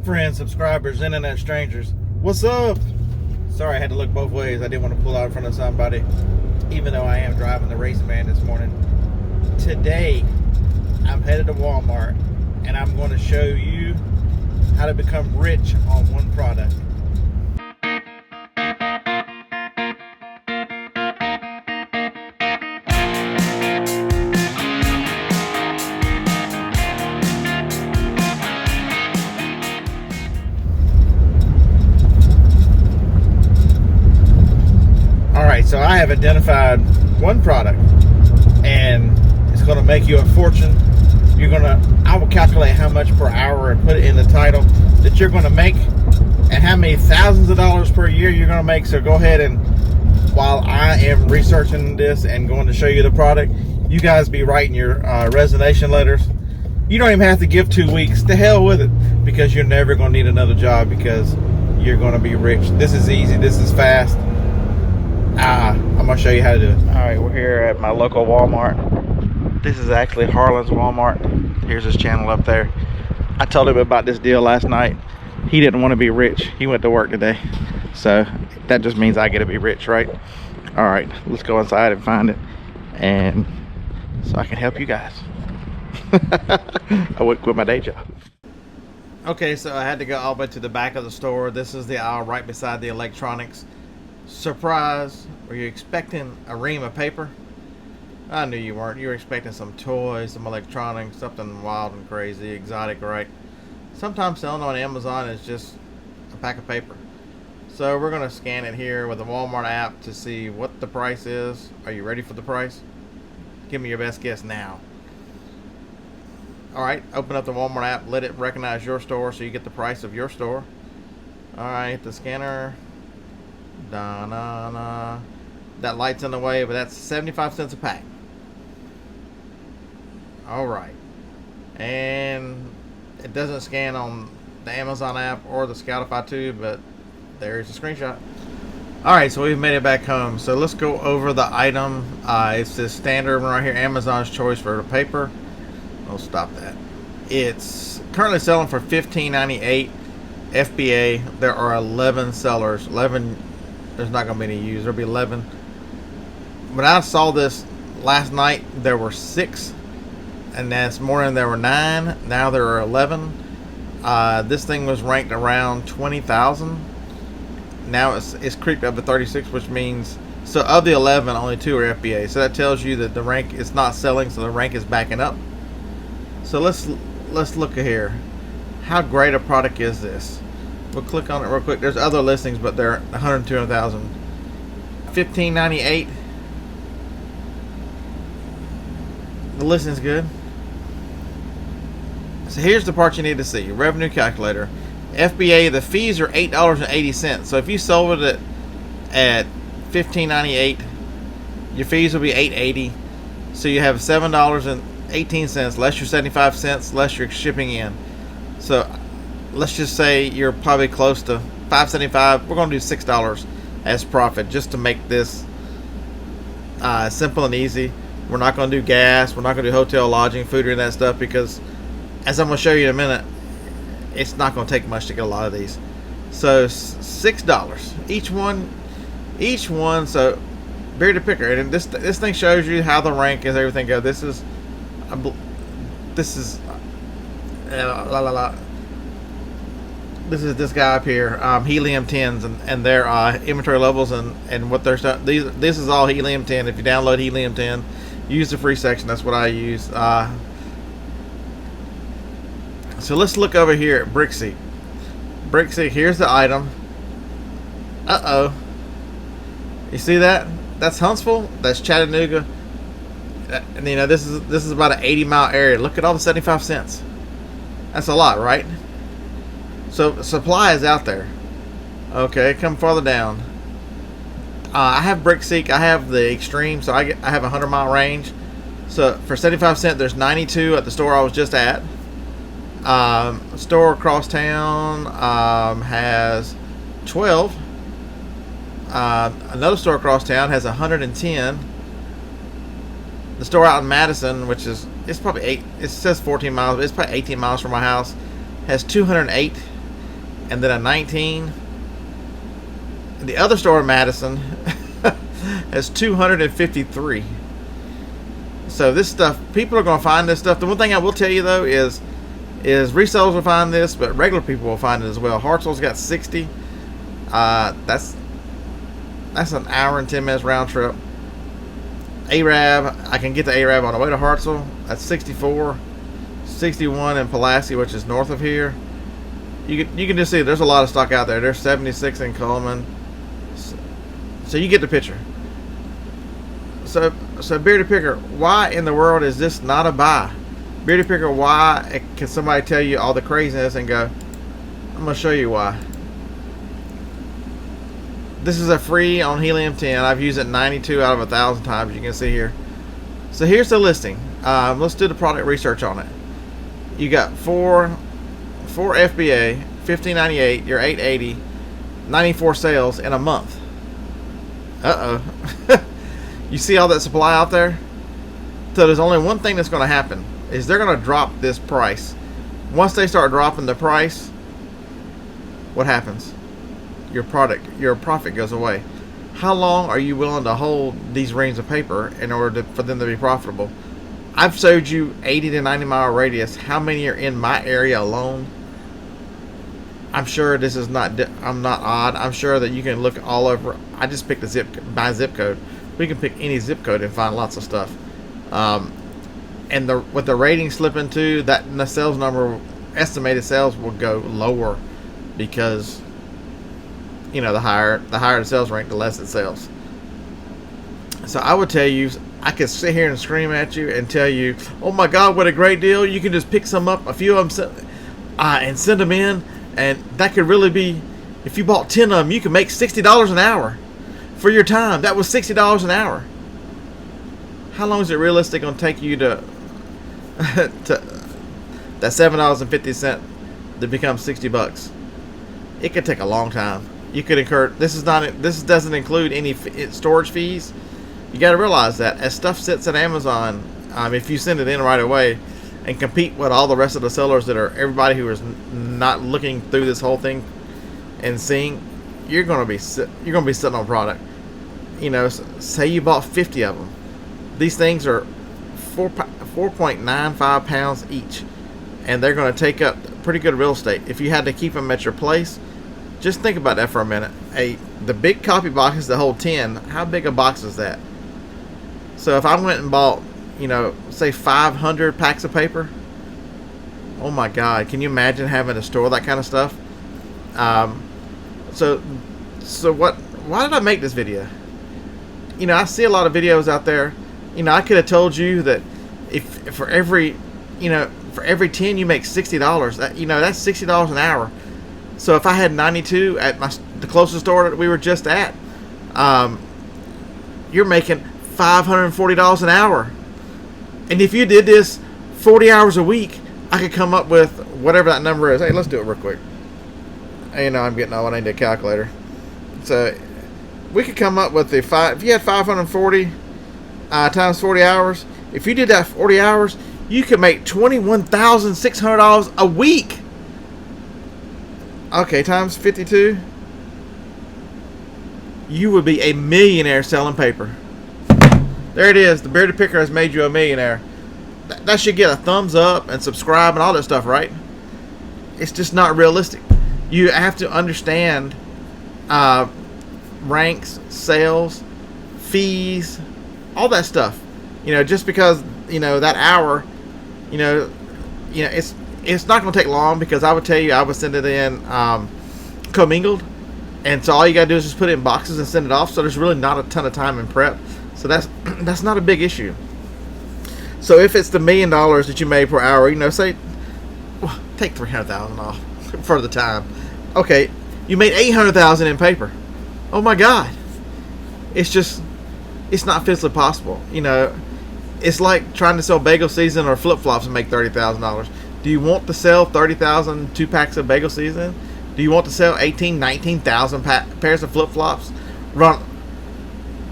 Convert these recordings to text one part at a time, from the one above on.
Friends, subscribers, internet strangers, what's up? Sorry I had to look both ways. I didn't want to pull out in front of somebody, even though I am driving the race van this morning. Today I'm headed to Walmart and I'm going to show you how to become rich on one product. Alright, so I have identified one product and it's going to make you a fortune. I will calculate how much per hour and put it in the title that you're going to make and how many thousands of dollars per year you're going to make. So go ahead, and while I am researching this and going to show you the product, you guys be writing your resignation letters. You don't even have to give 2 weeks. To hell with it, because you're never going to need another job because you're going to be rich. This is easy. This is fast. I'm going to show you how to do it. Alright, we're here at my local Walmart. This is actually Harlan's Walmart. Here's his channel up there. I told him about this deal last night. He didn't want to be rich. He went to work today. So that just means I get to be rich, right? Alright, let's go inside and find it. And so I can help you guys. I wouldn't quit my day job. Okay, so I had to go all the way to the back of the store. This is the aisle right beside the electronics. Surprise! Were you expecting a ream of paper? I knew you weren't. You were expecting some toys, some electronics, something wild and crazy, exotic, right? Sometimes selling on Amazon is just a pack of paper. So we're going to scan it here with the Walmart app to see what the price is. Are you ready for the price? Give me your best guess now. Alright, open up the Walmart app. Let it recognize your store so you get the price of your store. Alright, the scanner. Da-na-na. That light's in the way, but that's 75 cents a pack. Alright. And it doesn't scan on the Amazon app or the Scoutify 2, but there's a screenshot. Alright, so we've made it back home. So let's go over the item. It's this standard one right here, Amazon's Choice for the paper. I'll stop that. It's currently selling for $15.98 FBA. There are 11 sellers. 11. There's not going to be any used. There'll be 11. When I saw this last night, there were 6. And this morning there were 9. Now there are 11. This thing was ranked around 20,000. Now it's creeped up to 36, which means, so of the 11, only 2 are FBA. So that tells you that the rank is not selling, so the rank is backing up. So let's look at here. How great a product is this? We'll click on it real quick. There's other listings, but they're 102,000. $15.98. The listing's good. So here's the part you need to see. Revenue calculator. FBA, the fees are $8.80. So if you sold it at $15.98, your fees will be $8.80. So you have $7.18 less your 75 cents less your shipping in. So let's just say you're probably close to $5.75. We're going to do $6 as profit just to make this simple and easy. We're not going to do gas. We're not going to do hotel, lodging, food, or that stuff, because as I'm going to show you in a minute, it's not going to take much to get a lot of these. So $6 each one. So beer to picker, and this thing shows you how the rank is, everything goes. This is This is this guy up here, Helium 10s, and their inventory levels and what their stuff. This is all Helium 10. If you download Helium 10, use the free section. That's what I use. So let's look over here at Brickseek. Brickseek, here's the item. Uh-oh. You see that? That's Huntsville. That's Chattanooga. And you know, this is about an 80-mile area. Look at all the 75 cents. That's a lot, right? So supply is out there. Okay, come farther down. I have Brickseek. I have the Extreme, so I have a 100-mile range. So for 75 cents, there's 92 at the store I was just at. Store across town has 12. Another store across town has 110. The store out in Madison, which is, it's probably 8, it says 14 miles, but it's probably 18 miles from my house, has 208. and then a 19. And the other store in Madison has 253. So this stuff, people are going to find this stuff. The one thing I will tell you though is resellers will find this, but regular people will find it as well. Hartsville's got 60. That's an hour and 10 minutes round trip. Arab, I can get to Arab on the way to Hartsville. That's 64. 61 in Pulaski, which is north of here. You can just see there's a lot of stock out there. There's 76 in Coleman. So you get the picture. So Bearded Picker, why in the world is this not a buy? Bearded Picker, why can somebody tell you all the craziness and go, I'm going to show you why. This is a free on Helium 10. I've used it 92 out of 1,000 times, you can see here. So here's the listing. Let's do the product research on it. You got four FBA, $15.98, you're $8.80, 94 sales in a month. You see all that supply out there? So there's only one thing that's going to happen, is they're going to drop this price. Once they start dropping the price, what happens? Your profit goes away. How long are you willing to hold these reams of paper in order for them to be profitable? I've showed you 80 to 90 mile radius. How many are in my area alone? I'm sure this is not. I'm not odd. I'm sure that you can look all over. I just picked by zip code. We can pick any zip code and find lots of stuff. And with the rating slipping too, the sales number, estimated sales will go lower because, you know, the higher the sales rank, the less it sells. So I would tell you, I could sit here and scream at you and tell you, oh my God, what a great deal. You can just pick some up, a few of them, and send them in. And that could really be, if you bought 10 of them, you could make $60 an hour for your time. That was $60 an hour. How long is it realistic going to take you to that $7.50 to become $60? It could take a long time. You could incur. This doesn't include any storage fees. You got to realize that as stuff sits at Amazon, if you send it in right away and compete with all the rest of the sellers that are everybody who is not looking through this whole thing and seeing, you're gonna be sitting on product. You know, say you bought 50 of them. These things are 4.95 pounds each, and they're going to take up pretty good real estate. If you had to keep them at your place, just think about that for a minute. The big copy boxes that hold 10, how big a box is that? So if I went and bought, you know, say 500 packs of paper, oh my God, can you imagine having to store that kind of stuff? Why did I make this video? You know, I see a lot of videos out there. You know, I could have told you that if for every 10 you make $60, that's $60 an hour. So if I had 92 at the closest store that we were just at, you're making $540 an hour. And if you did this 40 hours a week, I could come up with whatever that number is. Hey, let's do it real quick. You know, I'm getting old. I need a calculator. So we could come up with if you had 540 times 40 hours. If you did that 40 hours, you could make $21,600 a week. Okay, times 52. You would be a millionaire selling paper. There it is. The Bearded Picker has made you a millionaire. That should get a thumbs up and subscribe and all that stuff, right? It's just not realistic. You have to understand ranks, sales, fees, all that stuff. You know, just because, you know, that hour, it's not going to take long, because I would tell you, I would send it in commingled, and so all you got to do is just put it in boxes and send it off. So there's really not a ton of time in prep. So that's not a big issue. So if it's the $1 million that you made per hour, you know, say, well, take $300,000 off for the time. Okay, you made $800,000 in paper. Oh my God, it's not physically possible. You know, it's like trying to sell bagel season or flip flops and make $30,000. Do you want to sell 30,000 2-packs of bagel season? Do you want to sell 19,000 pairs of flip flops?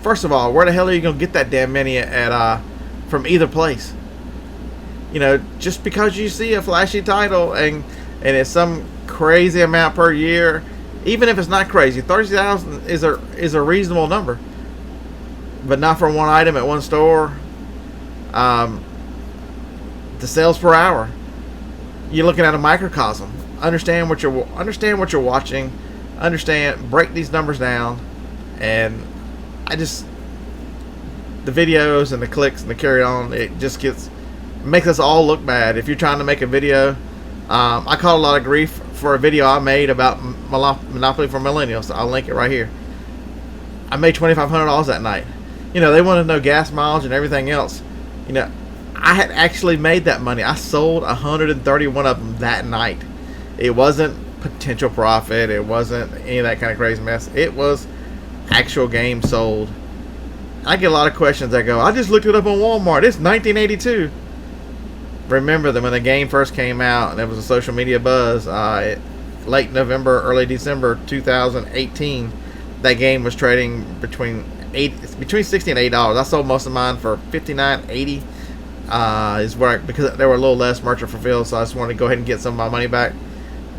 First of all, where the hell are you gonna get that damn many from either place? You know, just because you see a flashy title and and it's some crazy amount per year, even if it's not crazy, 30,000 is a reasonable number, but not for one item at one store. The sales per hour, you're looking at a microcosm. Understand what you're watching. Break these numbers down, and the videos and the clicks and the carry on, it just makes us all look bad. If you're trying to make a video, I caught a lot of grief for a video I made about Monopoly for Millennials. I'll link it right here. I made $2,500 that night. They wanted to know gas mileage and everything else. I had actually made that money. I sold 131 of them that night. It wasn't potential profit. It wasn't any of that kind of crazy mess. It was actual game sold. I get a lot of questions that go, I just looked it up on Walmart. It's 1982. Remember that when the game first came out and there was a social media buzz, late November, early December 2018, that game was trading between $60 and $80. I sold most of mine for $59.80. Because they were a little less merchant fulfilled, so I just wanted to go ahead and get some of my money back.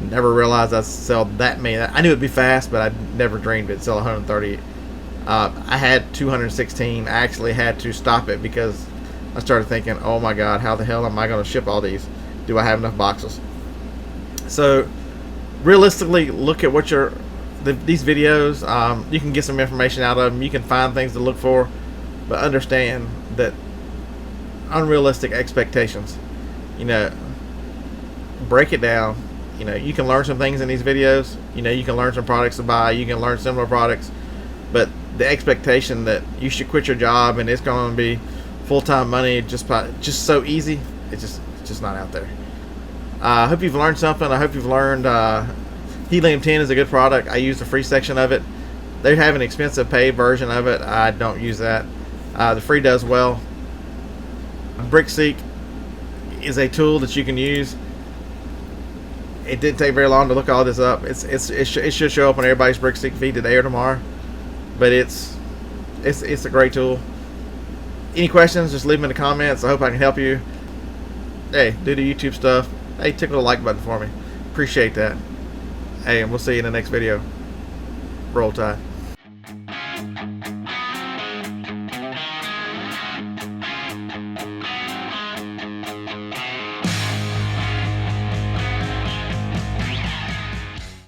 Never realized I'd sell that many. I knew it'd be fast, but I never dreamed it'd sell 130. I had 216. I actually had to stop it because I started thinking, oh my God, how the hell am I going to ship all these? Do I have enough boxes? So realistically, look at these videos. You can get some information out of them. You can find things to look for, but understand that unrealistic expectations. Break it down. You can learn some things in these videos. You can learn some products to buy. You can learn similar products, but the expectation that you should quit your job and it's going to be full-time money just so easy, it's just not out there. I hope you've learned something. I hope you've learned Helium 10 is a good product. I use the free section of it. They have an expensive paid version of it. I don't use that. The free does well. BrickSeek is a tool that you can use. It didn't take very long to look all this up. It should show up on everybody's BrickSeek feed today or tomorrow. But it's a great tool. Any questions, just leave them in the comments. I hope I can help you. Hey, do the YouTube stuff. Hey, tickle the like button for me. Appreciate that. Hey, and we'll see you in the next video. Roll Tide.